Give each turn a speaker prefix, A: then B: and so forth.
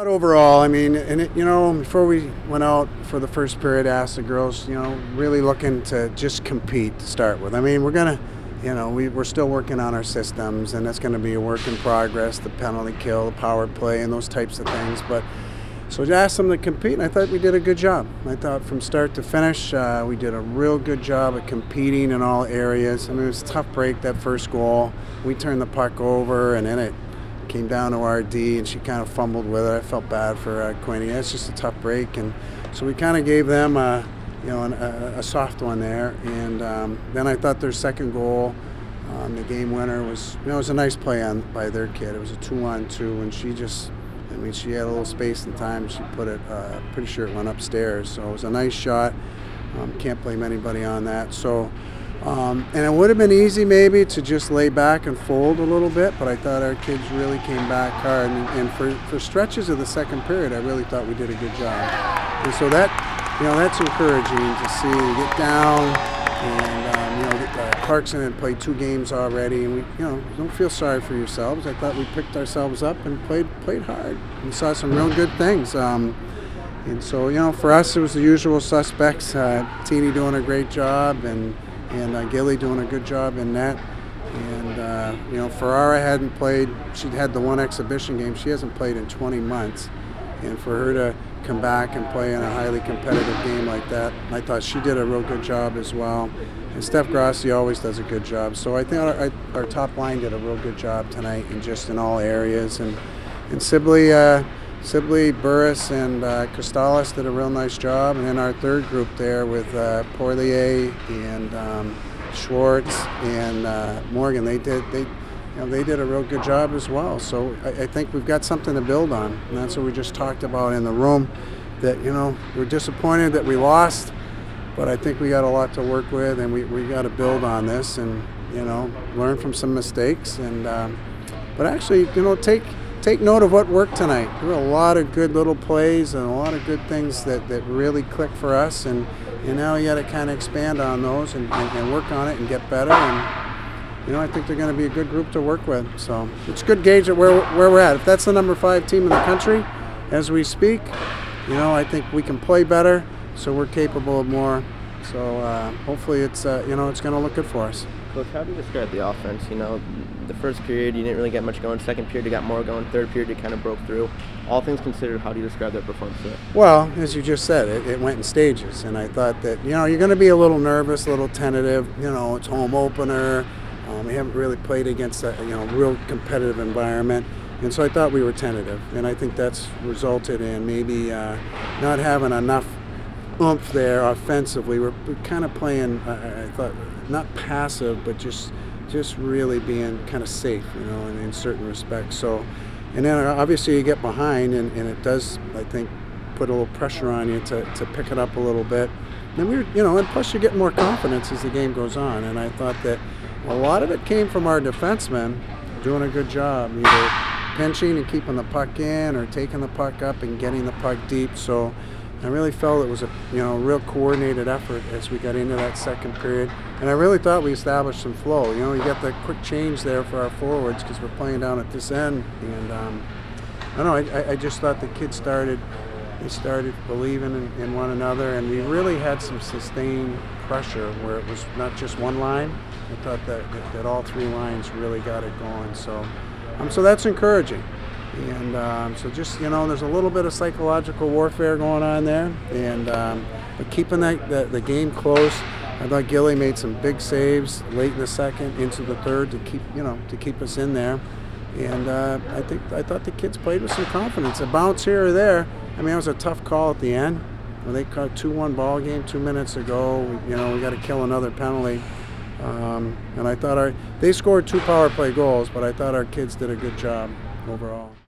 A: Overall, I mean, and before we went out for the first period, I asked the girls, really looking to just compete to start with. I mean, we're gonna, we're still working on our systems, and that's going to be a work in progress. The penalty kill, the power play, and those types of things. But so I asked them to compete, and I thought we did a good job. I thought from start to finish, we did a real good job of competing in all areas. I mean, it was a tough break, that first goal. We turned the puck over, and then it came down to RD, and she kind of fumbled with it. I felt bad for Quinny. It's just a tough break, and so we kind of gave them a soft one there. And then I thought their second goal, the game winner, was it was a nice play by their kid. It was a 2-on-2, and she just, I mean, she had a little space and time. She put it, pretty sure it went upstairs. So it was a nice shot. Can't blame anybody on that. So. And it would have been easy maybe to just lay back and fold a little bit, but I thought our kids really came back hard. And for stretches of the second period, I really thought we did a good job. And so that's encouraging to see. Get down, and Clarkson had played 2 games already, and we don't feel sorry for yourselves. I thought we picked ourselves up and played hard. We saw some real good things. And so for us, it was the usual suspects. Teeny doing a great job, and Gilly doing a good job in net. And, Ferrara hadn't played. She'd had the one exhibition game. She hasn't played in 20 months. And for her to come back and play in a highly competitive game like that, I thought she did a real good job as well. And Steph Grassi always does a good job. So I think our top line did a real good job tonight, and just in all areas. And Sibley, Burris, and Costales did a real nice job, and then our third group there with Poirier and Schwartz and Morgan, they did a real good job as well. So I think we've got something to build on, and that's what we just talked about in the room. That we're disappointed that we lost, but I think we got a lot to work with, and we got to build on this and learn from some mistakes, and but actually Take note of what worked tonight. There were a lot of good little plays and a lot of good things that really clicked for us, and now you got to kind of expand on those and work on it and get better. And I think they're going to be a good group to work with. So it's a good gauge at where we're at. If that's the number 5 team in the country as we speak, I think we can play better, so we're capable of more. So hopefully it's it's going to look good for us.
B: Coach, how do you describe the offense? The first period you didn't really get much going. Second period you got more going. Third period you kind of broke through. All things considered, how do you describe their performance today?
A: Well, as you just said, it went in stages, and I thought that you're going to be a little nervous, a little tentative. It's home opener. We haven't really played against a real competitive environment, and so I thought we were tentative, and I think that's resulted in maybe not having enough oomph there offensively. We're kind of playing, I thought, not passive, but just really being kind of safe, in certain respects. So, and then obviously you get behind, and it does, I think, put a little pressure on you to pick it up a little bit. And and plus you get more confidence as the game goes on. And I thought that a lot of it came from our defensemen doing a good job, either pinching and keeping the puck in, or taking the puck up and getting the puck deep. So I really felt it was a real coordinated effort as we got into that second period, and I really thought we established some flow. You got the quick change there for our forwards because we're playing down at this end, and I don't know. I just thought the kids started believing in one another, and we really had some sustained pressure where it was not just one line. I thought that all 3 lines really got it going. So that's encouraging. And so just, there's a little bit of psychological warfare going on there, and but keeping the game close. I thought Gilly made some big saves late in the second into the third to keep us in there, and I thought the kids played with some confidence. A bounce here or there. I mean, it was a tough call at the end. When they caught 2-1 ball game 2 minutes ago. We got to kill another penalty. And I thought they scored 2 power play goals, but I thought our kids did a good job overall.